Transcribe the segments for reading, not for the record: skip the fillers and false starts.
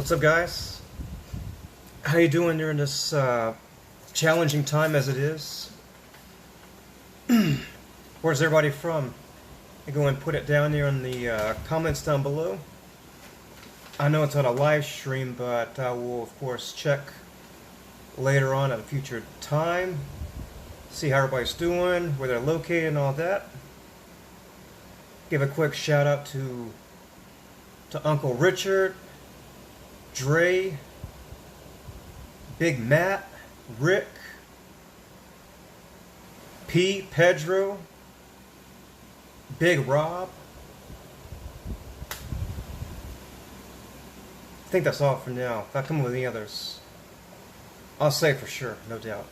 What's up, guys? How you doing during this challenging time as it is? Where's everybody from? I go and put it down there in the comments down below. I know it's on a live stream, but I will of course check later on at a future time, see how everybody's doing, where they're located and all that. Give a quick shout out to Uncle Richard, Dre, Big Matt, Rick, P, Pedro, Big Rob. I think that's all for now. If I come up with any others, I'll say for sure, no doubt.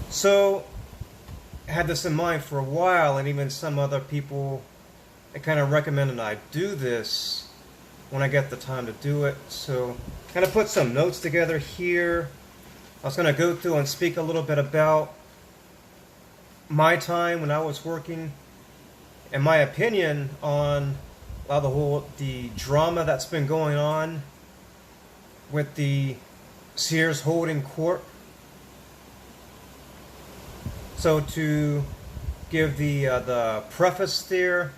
So, I had this in mind for a while, and even some other people, they kind of recommended I do this when I get the time to do it. So, kind of put some notes together here. I was going to go through and speak a little bit about my time when I was working, and my opinion on the drama that's been going on with the Sears Holding Corp. So to give the preface there,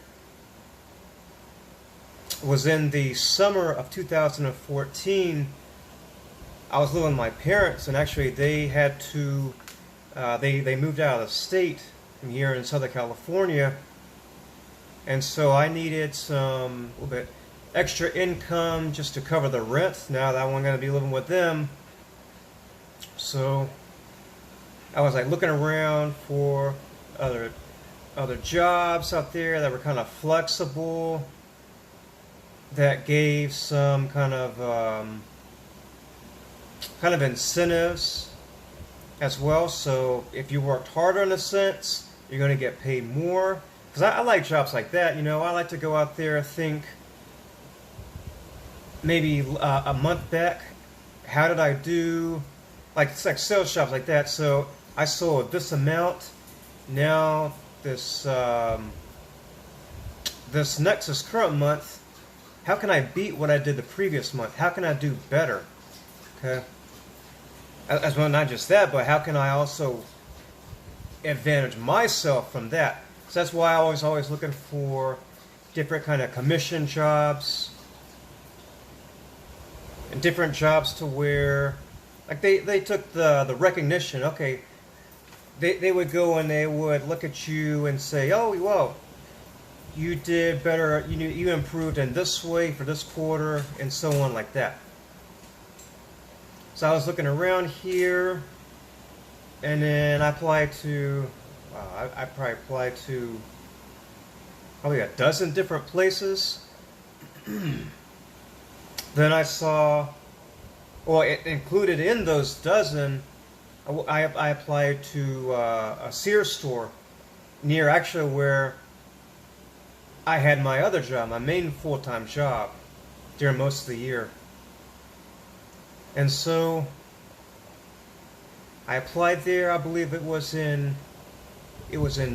was in the summer of 2014. I was living with my parents, and actually they had to they moved out of the state from here in Southern California, and so I needed some little bit extra income just to cover the rent now that I'm going to be living with them. So I was like looking around for other jobs out there that were kind of flexible, that gave some kind of incentives as well. So if you worked harder in a sense, you're going to get paid more. Because I like jobs like that. You know, I like to go out there and think maybe a month back, how did I do? Like, it's like sales jobs like that. So I sold this amount. Now this this current month, how can I beat what I did the previous month? How can I do better? Okay. As well, not just that, but how can I also advantage myself from that? So that's why I was always looking for different kind of commission jobs and different jobs to where, like they took the recognition. Okay, they would go and they would look at you and say, oh, well, you did better, you improved in this way for this quarter, and so on like that. So I was looking around here, and then I applied to, I probably applied to probably a dozen different places. Then I saw, well, it included in those dozen, I applied to a Sears store near actually where I had my other job, my main full-time job, during most of the year. And so I applied there. I believe it was in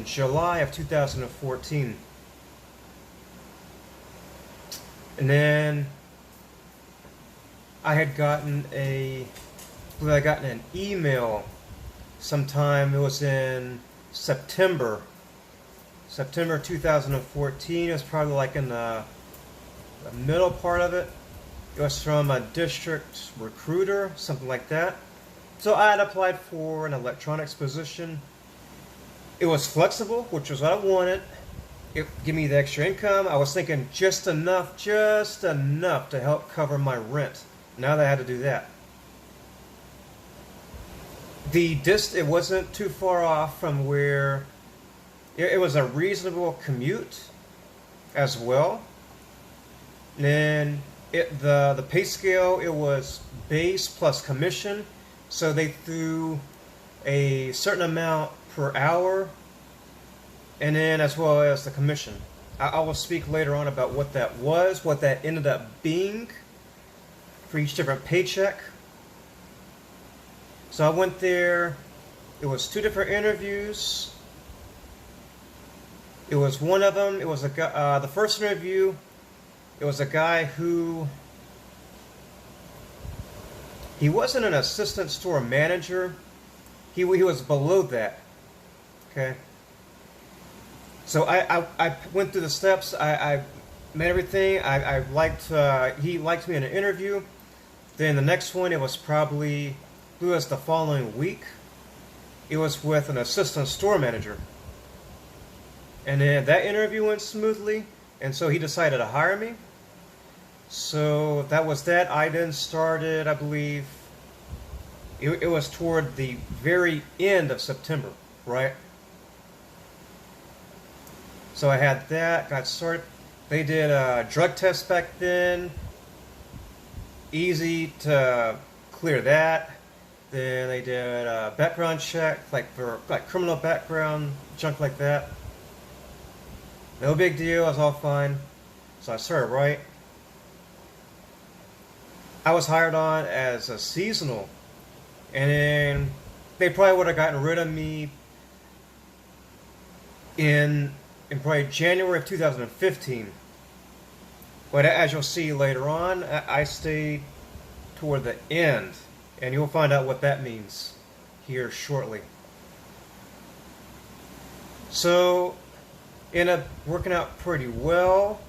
July of 2014. And then I had gotten an email sometime. It was in September 2014. It was probably like in the middle part of it. It was from a district recruiter, something like that. So I had applied for an electronics position. It was flexible, which was what I wanted. It gave me the extra income. I was thinking just enough to help cover my rent. Now that I had to do that. It wasn't too far off from where it was a reasonable commute as well. And the pay scale, it was base plus commission, so they threw a certain amount per hour, and then as well as the commission. I will speak later on about what that was, what that ended up being for each different paycheck. So I went there. It was 2 different interviews. It was one of them. It was the first interview It was a guy who, he wasn't an assistant store manager. He was below that. Okay. So I went through the steps. I met everything. I liked, he liked me in an interview. Then the next one, it was probably, it was the following week. It was with an assistant store manager. And then that interview went smoothly, and so he decided to hire me. So that was that. I then started, I believe, it was toward the very end of September, right? So I had that, got started. They did a drug test back then. Easy to clear that. Then they did a background check, like for like criminal background, junk like that. No big deal, it was all fine. So I started right. I was hired on as a seasonal, and then they probably would have gotten rid of me in probably January of 2015. But as you'll see later on, I stayed toward the end, and you'll find out what that means here shortly. So, ended up working out pretty well.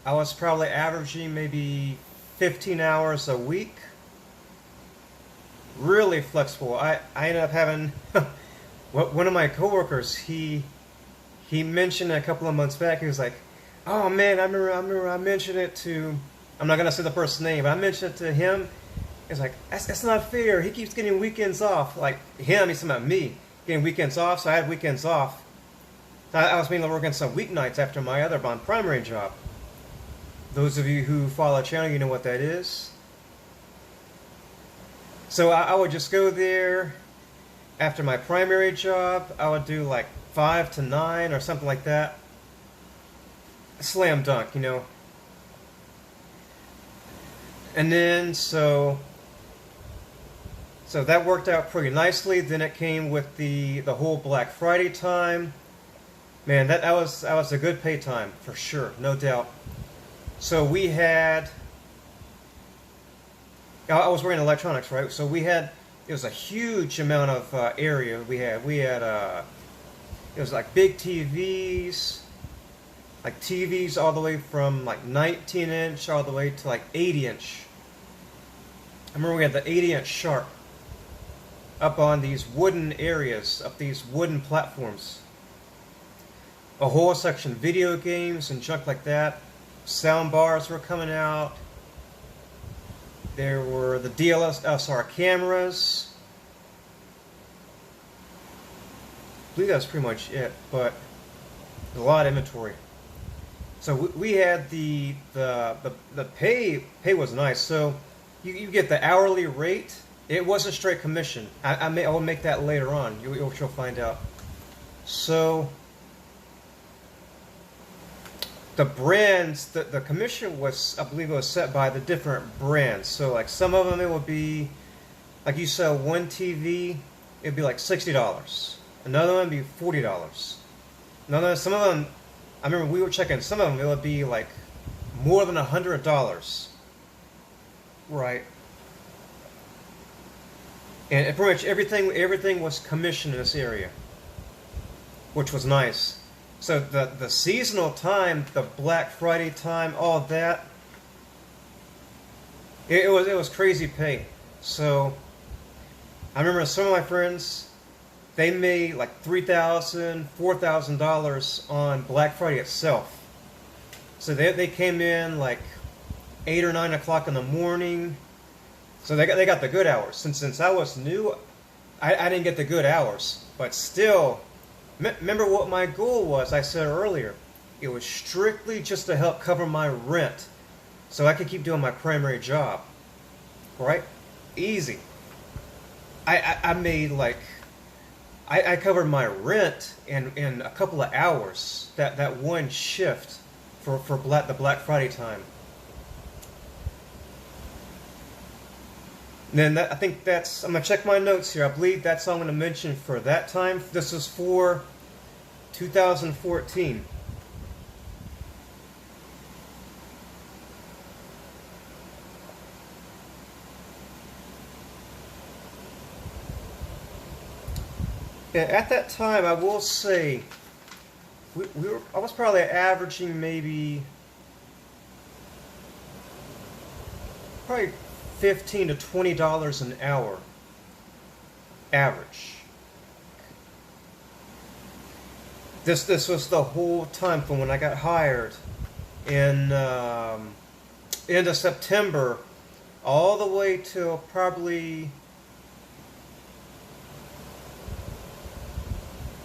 I was probably averaging maybe 15 hours a week. Really flexible. I ended up having one of my coworkers, he mentioned a couple of months back, he was like, oh man, I remember I mentioned it to, I'm not going to say the person's name, but I mentioned it to him. It's like, that's not fair. He keeps getting weekends off. Like him, he's talking about me getting weekends off, so I had weekends off. I was mainly working some weeknights after my other primary job. Those of you who follow the channel, you know what that is. So I would just go there after my primary job. I would do like 5 to 9 or something like that. Slam dunk, you know. And then so that worked out pretty nicely. Then it came with the whole Black Friday time. Man, that was a good pay time for sure, no doubt. So we had, I was working in electronics, right? So we had, it was a huge amount of area we had. It was like big TVs, like TVs all the way from like 19-inch all the way to like 80-inch. I remember we had the 80-inch Sharp up on these wooden areas, up these wooden platforms. A whole section, video games and junk like that. Sound bars were coming out. There were the DSLR cameras. I believe that's pretty much it, but a lot of inventory. So we had the pay was nice. So you get the hourly rate. It wasn't straight commission. I will make that later on. You'll find out. So the brands, the commission was, I believe it was set by the different brands. So like some of them it would be, like you sell one TV, it'd be like $60. Another one would be $40. Some of them, I remember we were checking, some of them it would be like more than $100. Right. And pretty much everything was commissioned in this area, which was nice. So the seasonal time, the Black Friday time, all that, it was crazy pay. So I remember some of my friends, they made like $3,000, $4,000 on Black Friday itself. So they came in like 8 or 9 o'clock in the morning. So they got the good hours. Since I was new, I didn't get the good hours, but still. Remember what my goal was, I said earlier. It was strictly just to help cover my rent so I could keep doing my primary job. Right? Easy. I made like, I covered my rent in a couple of hours, that one shift for the Black Friday time. And then I think that's, I'm going to check my notes here. I believe that's all I'm going to mention for that time. This is for 2014. At that time, I will say, I was probably averaging maybe probably $15 to $20 an hour average. This was the whole time from when I got hired in end of September all the way till probably,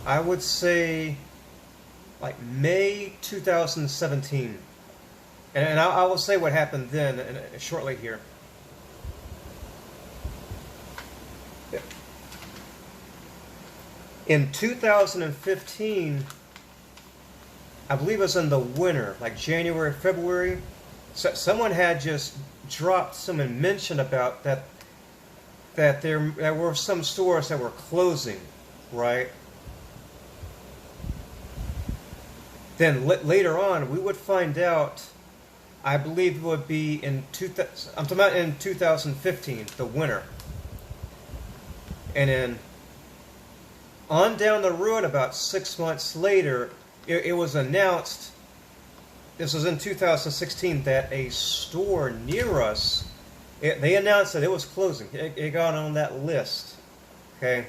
I would say, like May 2017. And I will say what happened then shortly here. In 2015, I believe it was in the winter, like January, February, so someone had just dropped some and mentioned about that there were some stores that were closing, right? Then later on, we would find out, I believe it would be in I'm talking about in 2015, the winter. And then on down the road, about 6 months later, it was announced, this was in 2016, that a store near us, they announced that it was closing. It got on that list, okay?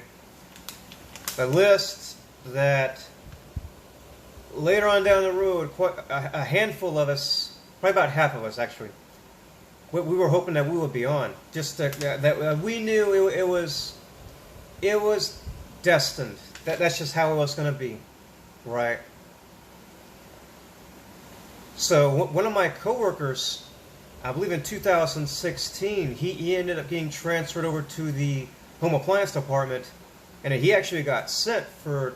The list that later on down the road, quite a handful of us, probably about half of us actually, we were hoping that we would be on. Just that we knew it was destined. That's just how it was going to be, right? So one of my coworkers, I believe in 2016, he ended up getting transferred over to the home appliance department, and he actually got sent for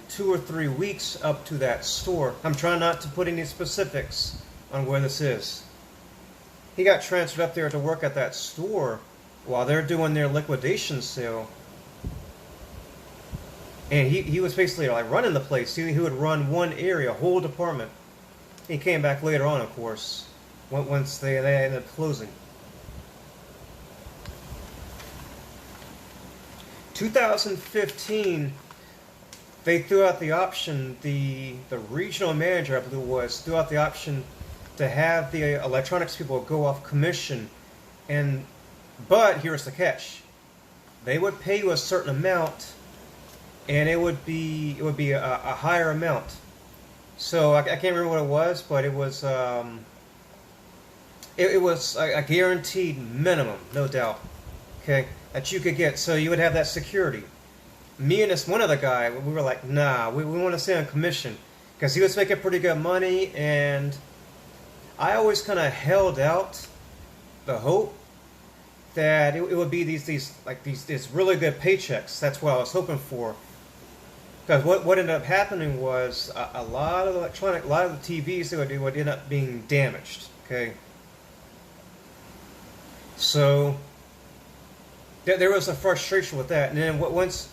2 or 3 weeks up to that store. I'm trying not to put any specifics on where this is. He got transferred up there to work at that store while they're doing their liquidation sale. And he was basically like running the place. He would run one area, a whole department. He came back later on, of course, once they ended up closing. 2015, they threw out the option, the regional manager, I believe it was, threw out the option to have the electronics people go off commission. But here's the catch. They would pay you a certain amount, and it would be a higher amount. So I can't remember what it was, but it was a guaranteed minimum, no doubt, okay, that you could get. So you would have that security. Me and this one other guy, we were like, nah, we want to stay on commission, because he was making pretty good money, and I always kind of held out the hope that it would be these really good paychecks. That's what I was hoping for. Because what ended up happening was a lot of the TVs they would end up being damaged. Okay, so there was a frustration with that, and then once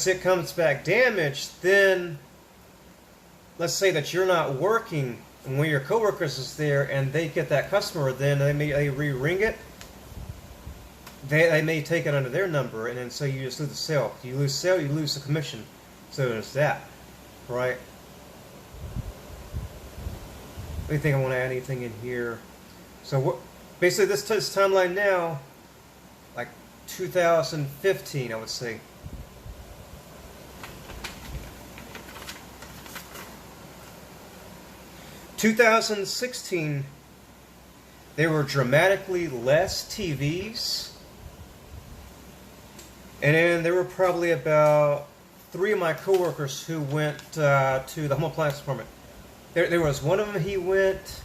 it comes back damaged, then let's say that you're not working, and one of your coworkers is there, and they get that customer, then they re-ring it. They may take it under their number, and then so you just lose the sale. You lose sale, you lose the commission. So there's that, right? I don't think I want to add anything in here. So basically this timeline now, like 2015, I would say. In 2016, there were dramatically less TVs, and then there were probably about 3 of my coworkers who went to the home appliance department. There was one of them, he went,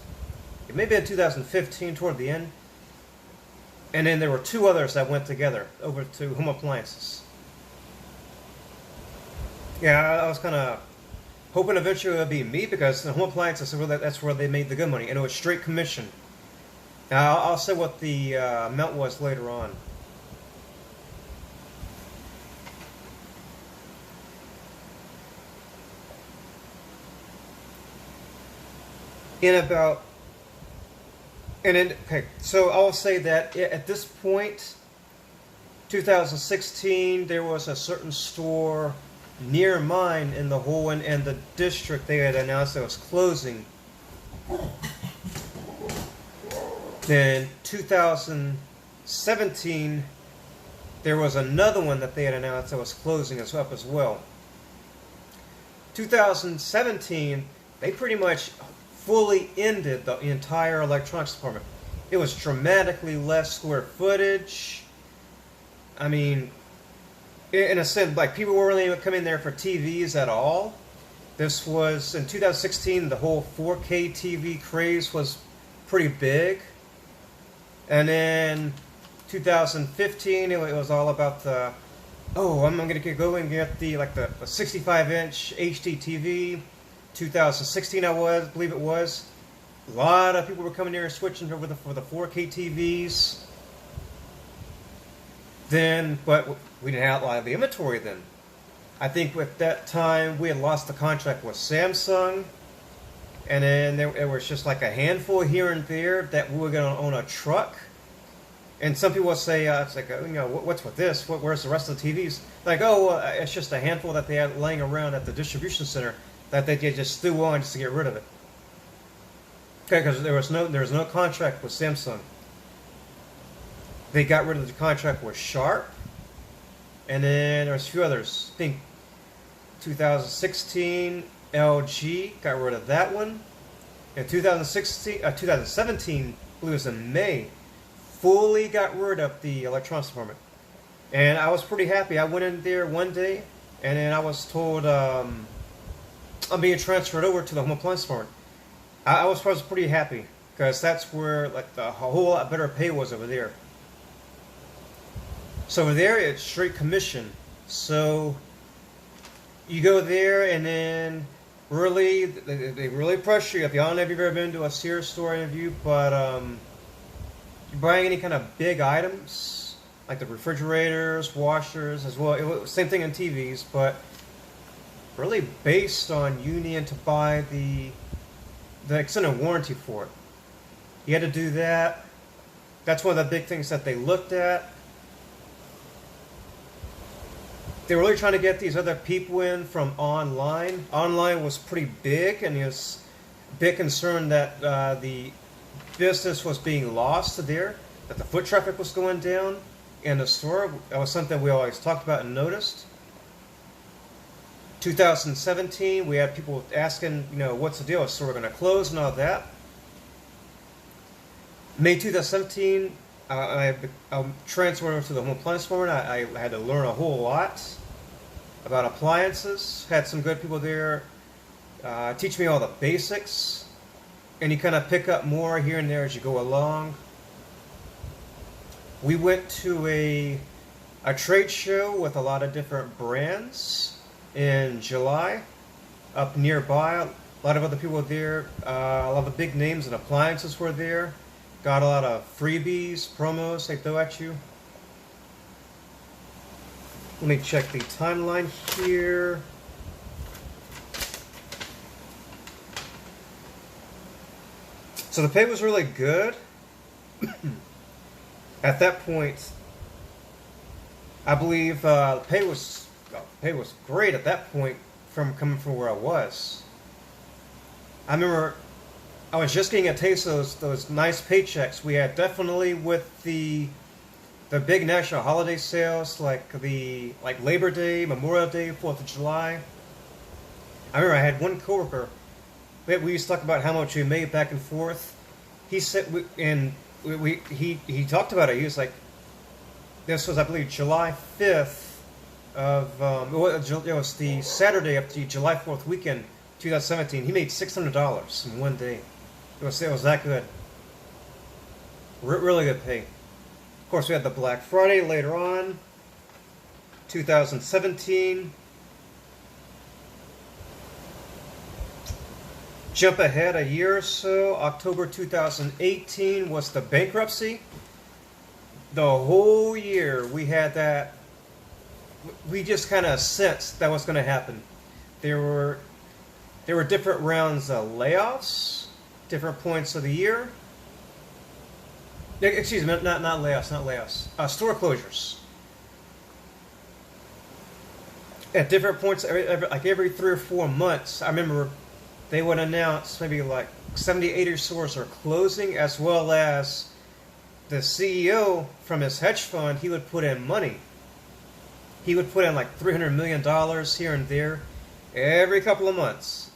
it may be in 2015 toward the end, and then there were 2 others that went together over to home appliances. Yeah, I was kind of hoping eventually it would be me, because the home appliances, that's where they made the good money, and it was straight commission. Now I'll say what the amount was later on. Okay, so I'll say that at this point, 2016, there was a certain store near mine in the whole and the district. They had announced it was closing. Then 2017, there was another one that they had announced that was closing as well. 2017, they pretty much fully ended the entire electronics department. It was dramatically less square footage. I mean, in a sense, like, people weren't even coming there for TVs at all. This was, in 2016, the whole 4K TV craze was pretty big. And then 2015, it was all about the, oh, I'm going to go and get the 65-inch HD TV. 2016, I believe it was. A lot of people were coming here and switching over for the 4K TVs. Then, but we didn't have a lot of the inventory then. I think at that time we had lost the contract with Samsung, and then there was just like a handful here and there that we were going to own a truck. And some people would say, it's like, what's with this? Where's the rest of the TVs? Like, it's just a handful that they had laying around at the distribution center that they just threw on just to get rid of it. Okay, because there was no contract with Samsung. They got rid of the contract with Sharp, and then there was a few others. I think 2016, LG got rid of that one. In 2017, I believe it was in May, fully got rid of the electronics department. And I was pretty happy. I went in there one day, and then I was told I'm being transferred over to the home appliance department. I was pretty happy, because that's where like the whole lot better pay was over there. So over there, it's straight commission. So you go there, and then really, they really pressure you. If you don't know if you've ever been to a Sears store interview, but you're buying any kind of big items, like the refrigerators, washers, as well. Same thing in TVs, but really based on you needing to buy the extended warranty for it. You had to do that. That's one of the big things that they looked at. They were really trying to get these other people in from online. Online was pretty big, and he was a bit concerned that the business was being lost there, that the foot traffic was going down in the store. That was something we always talked about and noticed. 2017, we had people asking, what's the deal? Is the store going to close and all that? May 2017, I transferred over to the home appliance department. I had to learn a whole lot about appliances. Had some good people there teach me all the basics, and you kind of pick up more here and there as you go along. We went to a trade show with a lot of different brands in July up nearby. A lot of other people were there. A lot of the big names and appliances were there. Got a lot of freebies, promos they throw at you. Let me check the timeline here. So the pay was really good. At that point, I believe pay was great at that point coming from where I was. I remember I was just getting a taste of those nice paychecks we had. Definitely with the big national holiday sales, like Labor Day, Memorial Day, 4th of July. I remember I had one coworker that we used to talk about how much we made back and forth. He said, he talked about it. He was like, this was, I believe, July 5th of it was the Saturday of the July 4th weekend, 2017. He made $600 in one day. It was that good. Really good pay. Of course, we had the Black Friday later on, 2017. Jump ahead a year or so, October 2018 was the bankruptcy. The whole year we had that. We just kind of sensed that was going to happen. There were different rounds of layoffs, different points of the year. Excuse me, not layoffs. Store closures. at different points, like every 3 or 4 months, I remember they would announce maybe like 70, 80 stores are closing, as well as the CEO from his hedge fund, he would put in money. He would put in like $300 million here and there every couple of months.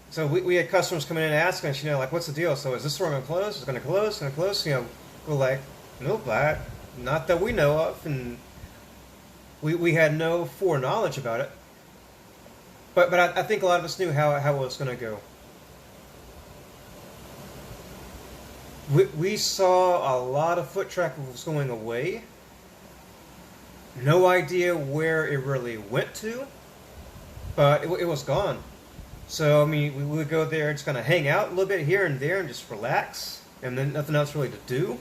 So we had customers coming in and asking us, like, what's the deal? So is this store going to close? Is it going to close? Going to close? We're like, nope, not that we know of. And we had no foreknowledge about it. But I think a lot of us knew how it was going to go. We saw a lot of foot traffic was going away. No idea where it really went to, but it was gone. So, I mean, we would go there just kind of hang out a little bit here and there and just relax, and then nothing else really to do.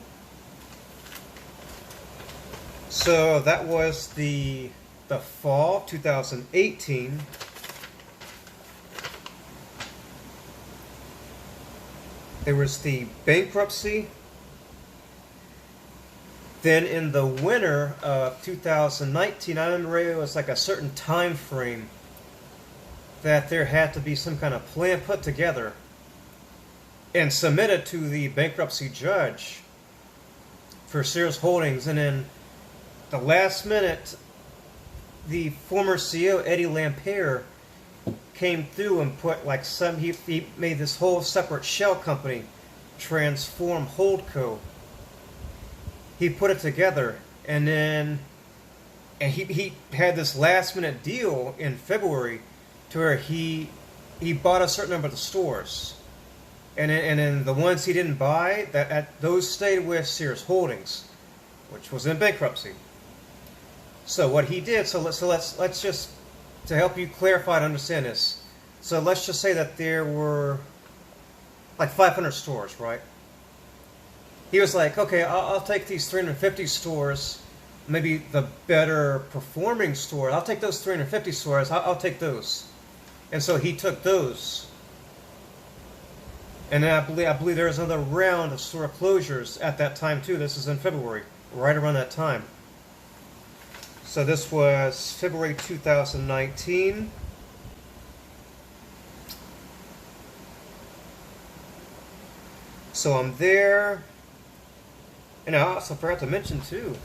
So that was the fall 2018. There was the bankruptcy. Then in the winter of 2019, I remember it was like a certain time frame that there had to be some kind of plan put together and submitted to the bankruptcy judge for Sears Holdings. And then the last minute, the former CEO, Eddie Lampere, came through and put like he made this whole separate shell company, Transform Holdco. He put it together, and he had this last minute deal in February to where he bought a certain number of the stores, and then the ones he didn't buy, those stayed with Sears Holdings, which was in bankruptcy. So what he did, let's just, to help you clarify and understand this, so let's just say that there were like 500 stores, right? He was like, okay, I'll take these 350 stores, maybe the better performing stores. I'll take those 350 stores. I'll take those. And so he took those. And then I believe there was another round of store closures at that time too. This is in February, right around that time. So this was February 2019. So I'm there. And I also forgot to mention too,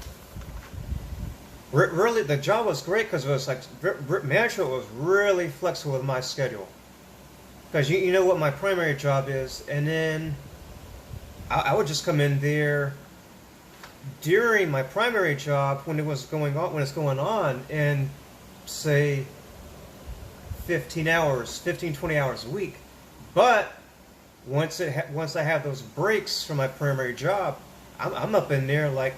really the job was great because it was like, management was really flexible with my schedule. Because you know what my primary job is, and then I would just come in there during my primary job when it's going on, and say 15 hours, 15, 20 hours a week. But once I have those breaks from my primary job, I'm up in there like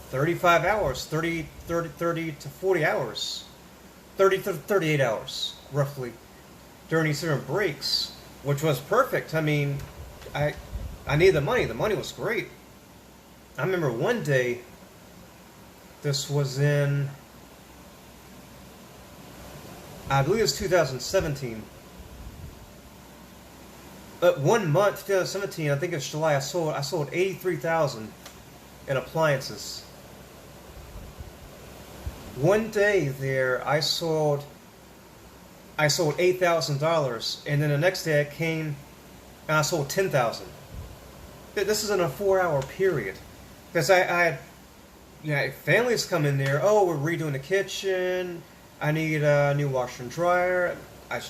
35 hours, 30 to 40 hours, 30 to 38 hours, roughly, during these different breaks, which was perfect. I mean, I needed the money. The money was great. I remember one day, this was in, I believe it was 2017. But 1 month, 2017, I think it's July, I sold 83,000 in appliances. One day there, I sold $8,000, and then the next day I came and I sold 10,000. This is in a 4-hour period, because I had families come in there. Oh, we're redoing the kitchen. I need a new washer and dryer. I, of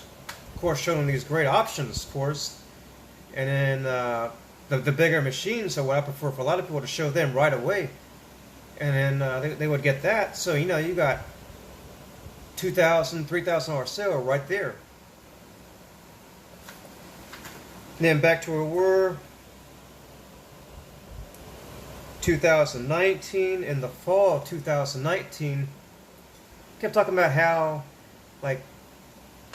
course, showed them these great options, of course. And then the bigger machines are what I prefer for a lot of people to show them right away. And then they would get that. So, you got $2,000, $3,000 sale right there. And then back to where we were. 2019, in the fall of 2019, kept talking about how, like,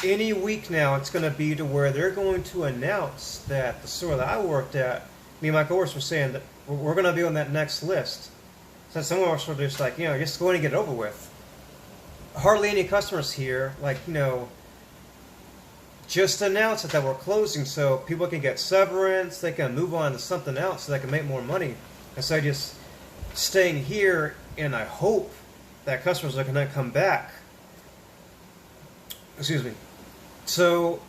any week now it's going to be to where they're going to announce that the store that I worked at, me and my coworkers were saying that we're going to be on that next list. So some of us were just like, just go in and get it over with. Hardly any customers here, like, just announce that we're closing so people can get severance, they can move on to something else so they can make more money. Instead of just staying here, and I hope that customers are going to come back excuse me. So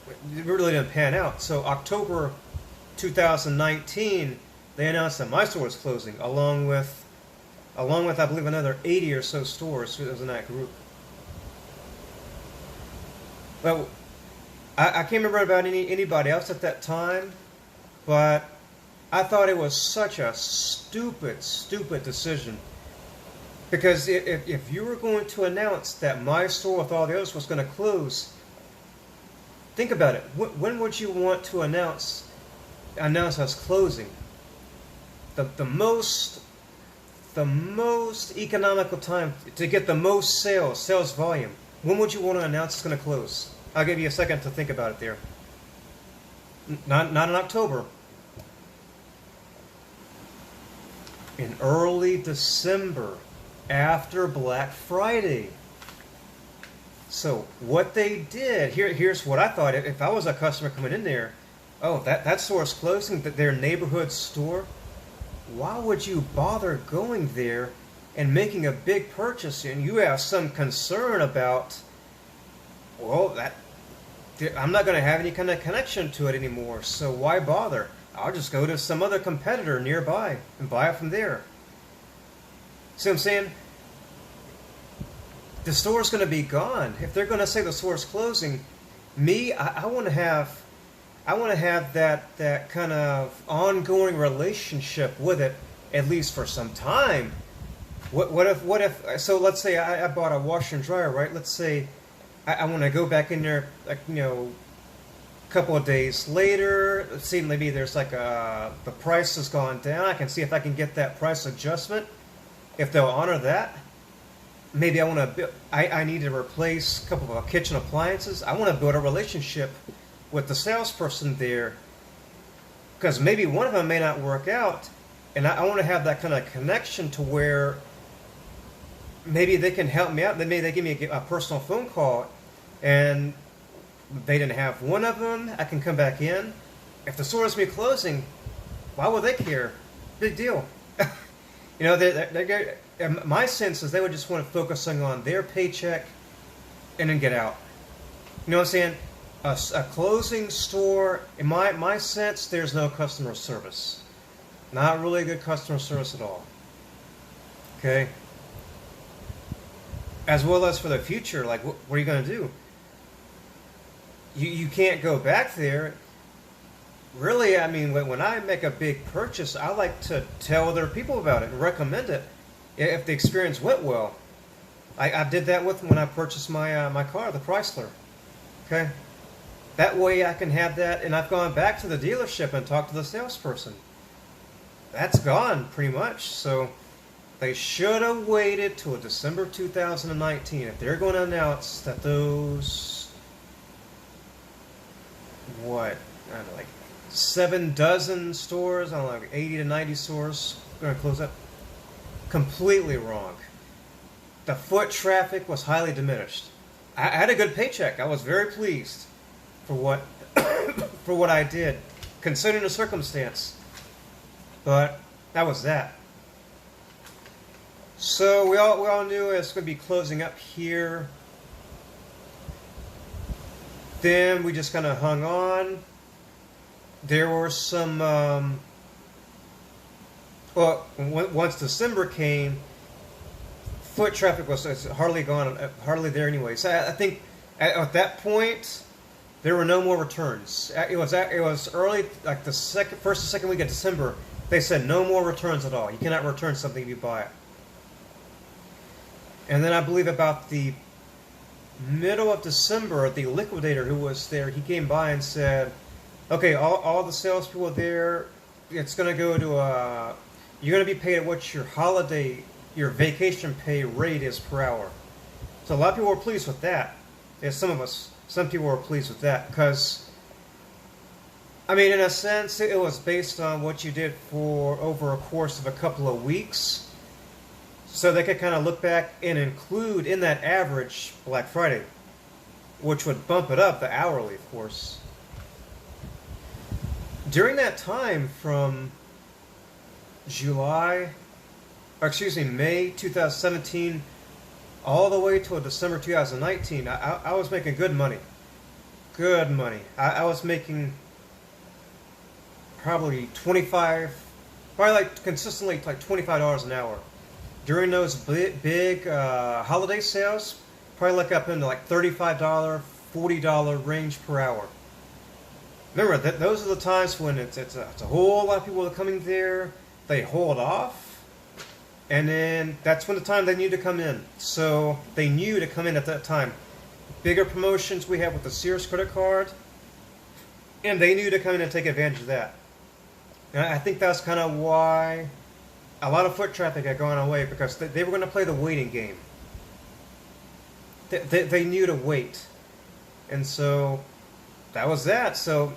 it really didn't pan out. So October 2019, they announced that my store was closing, along with I believe another 80 or so stores that was in that group. Well, I can't remember about anybody else at that time, but I thought it was such a stupid, stupid decision. Because if you were going to announce that my store with all the others was going to close, think about it. When would you want to announce us closing? The most economical time to get the most sales volume. When would you want to announce it's going to close? I'll give you a second to think about it there. Not in October. In early December, after Black Friday. So what they did, here's what I thought. If I was a customer coming in there, oh, that store is closing, their neighborhood store. Why would you bother going there and making a big purchase and you have some concern about, well, I'm not going to have any kind of connection to it anymore, so why bother? I'll just go to some other competitor nearby and buy it from there. See what I'm saying? The store's going to be gone. If they're going to say the store's closing, I want to have that kind of ongoing relationship with it, at least for some time. What if so let's say I bought a washer and dryer, right? Let's say I want to go back in there, like, a couple of days later, see, maybe there's like the price has gone down. I can see if I can get that price adjustment, if they'll honor that. Maybe I need to replace a couple of kitchen appliances. I want to build a relationship with the salesperson there, because maybe one of them may not work out, and I want to have that kind of connection to where maybe they can help me out. Maybe they give me a personal phone call, and they didn't have one of them. I can come back in. If the store is me closing, why would they care? Big deal. My sense is they would just want to focus on their paycheck and then get out. You know what I'm saying? A closing store, in my sense, there's no customer service. Not really good customer service at all. Okay? As well as for the future, like, what are you going to do? You can't go back there. Really, I mean, when I make a big purchase, I like to tell other people about it and recommend it if the experience went well. I did that when I purchased my car, the Chrysler. Okay? That way I can have that, and I've gone back to the dealership and talked to the salesperson. That's gone, pretty much. So they should have waited till December 2019 if they're going to announce that those, I don't know, like 7 dozen stores, I don't know, like 80 to 90 stores going to close up. Completely wrong. The foot traffic was highly diminished. I had a good paycheck. I was very pleased for what I did, considering the circumstance. But that was that. So we all knew it's going to be closing up here. Then we just kind of hung on. There were some. Once December came, foot traffic was hardly gone, hardly there anyway. So I think at that point, there were no more returns. It was early, like the first or second week of December. They said no more returns at all. You cannot return something if you buy it. And then I believe about the middle of December, the liquidator who was there, he came by and said, "Okay, all the salespeople there, it's going to go to you're going to be paid at what your vacation pay rate is per hour." So a lot of people were pleased with that. Yeah, some people were pleased with that because, I mean, in a sense, it was based on what you did for over a course of a couple of weeks. So they could kind of look back and include in that average Black Friday, which would bump it up, the hourly, of course. During that time from May 2017 all the way till December 2019, I was making good money. Good money. I was making probably 25, probably like consistently like $25 an hour. During those big holiday sales, probably look up into like $35, $40 range per hour. Remember, that those are the times when it's a whole lot of people are coming there. They hold off, and then that's when the time they knew to come in. So they knew to come in at that time. Bigger promotions we have with the Sears credit card, and they knew to come in and take advantage of that. And I think that's kind of why a lot of foot traffic had gone away, because they were going to play the waiting game. They knew to wait, and so that was that. So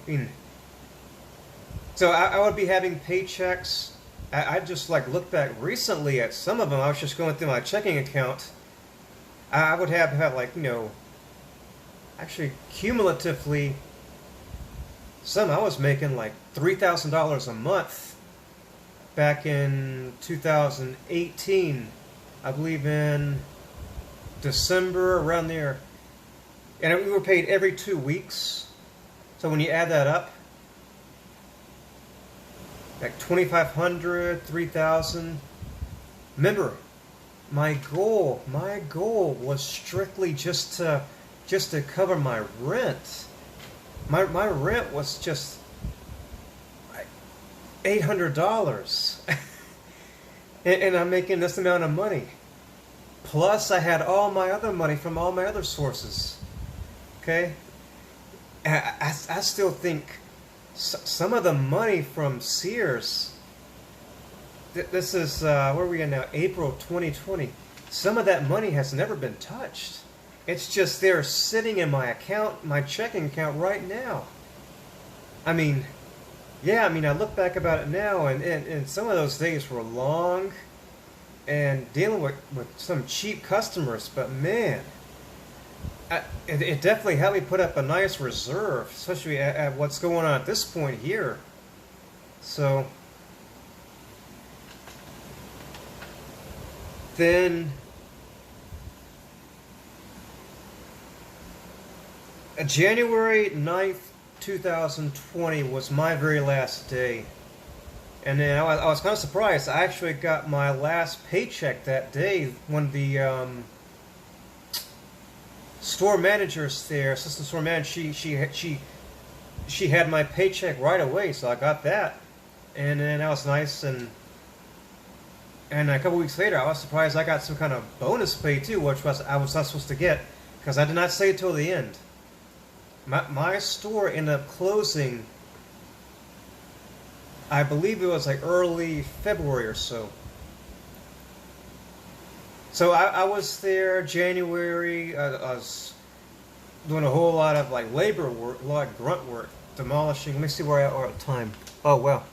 I would be having paychecks. I just like look back recently at some of them. I was just going through my checking account. I would have like, actually cumulatively, some I was making like $3,000 a month back in 2018. I believe in December, around there. And we were paid every 2 weeks. So when you add that up, like 2,500, 3,000. Remember, my goal was strictly just to cover my rent. My rent was just $800, and I'm making this amount of money. Plus, I had all my other money from all my other sources. Okay, I still think some of the money from Sears. This is where are we at now? April 2020. Some of that money has never been touched. It's just there sitting in my account, my checking account right now. I mean, yeah, I look back about it now, and some of those days were long, and dealing with some cheap customers, but man, it definitely helped me put up a nice reserve, especially at what's going on at this point here. So then January 9th, 2020 was my very last day. And then I was kind of surprised. I actually got my last paycheck that day when the store managers there, assistant store manager, she had my paycheck right away, so I got that. And then that was nice. And a couple weeks later, I was surprised I got some kind of bonus pay too, which I was not supposed to get, because I did not stay till the end. My store ended up closing, I believe it was like early February or so. So I was there January. I was doing a whole lot of like labor work, a lot of grunt work, demolishing. Let me see where I are at the time. Oh, well.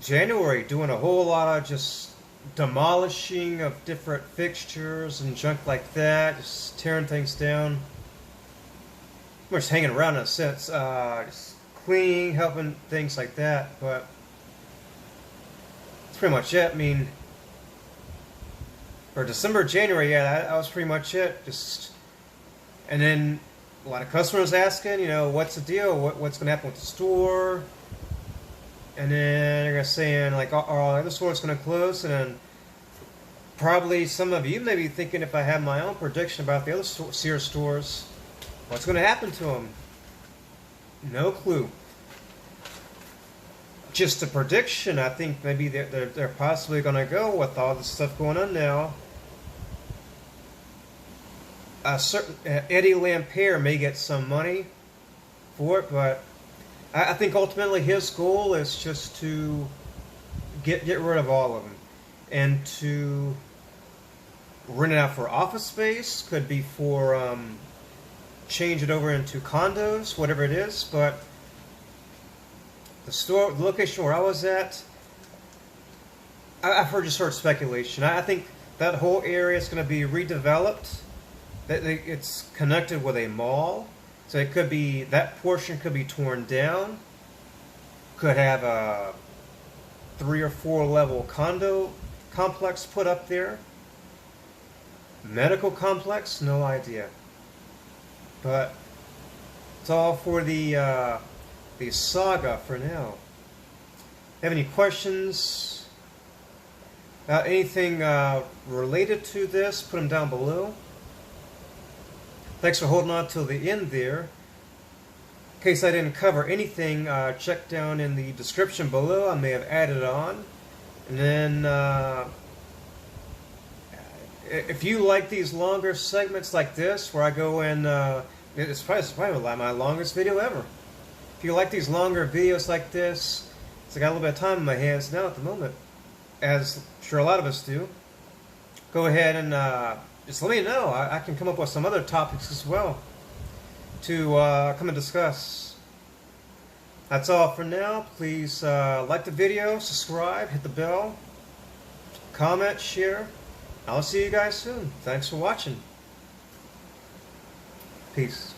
January, doing a whole lot of just demolishing of different fixtures and junk like that, just tearing things down. We're just hanging around in a sense, just cleaning, helping, things like that, but that's pretty much it. For December, January, yeah, that was pretty much it. And then a lot of customers asking, what's the deal? What's going to happen with the store? And then they're saying, like, our other store's going to close, and then probably some of you may be thinking, if I have my own prediction about the other Sears stores, what's going to happen to them? No clue. Just a prediction. I think maybe they're possibly going to go with all this stuff going on now. A certain Eddie Lampere may get some money for it, but I think ultimately his goal is just to get rid of all of them and to rent it out for office space. Could be for change it over into condos, whatever it is. But the location where I was at, I've just heard speculation. I think that whole area is going to be redeveloped. It's connected with a mall, so it could be, that portion could be torn down. Could have a 3 or 4 level condo complex put up there. medical complex? No idea. But it's all for the saga for now. Have any questions about anything related to this? Put them down below. Thanks for holding on till the end there. In case I didn't cover anything, check down in the description below. I may have added on. And then, if you like these longer segments like this, where I go in, it's probably my longest video ever. If you like these longer videos like this, so I got a little bit of time in my hands now at the moment, as I'm sure a lot of us do. Go ahead and just let me know. I can come up with some other topics as well to come and discuss. That's all for now. Please like the video, subscribe, hit the bell, comment, share. I'll see you guys soon. Thanks for watching. Peace.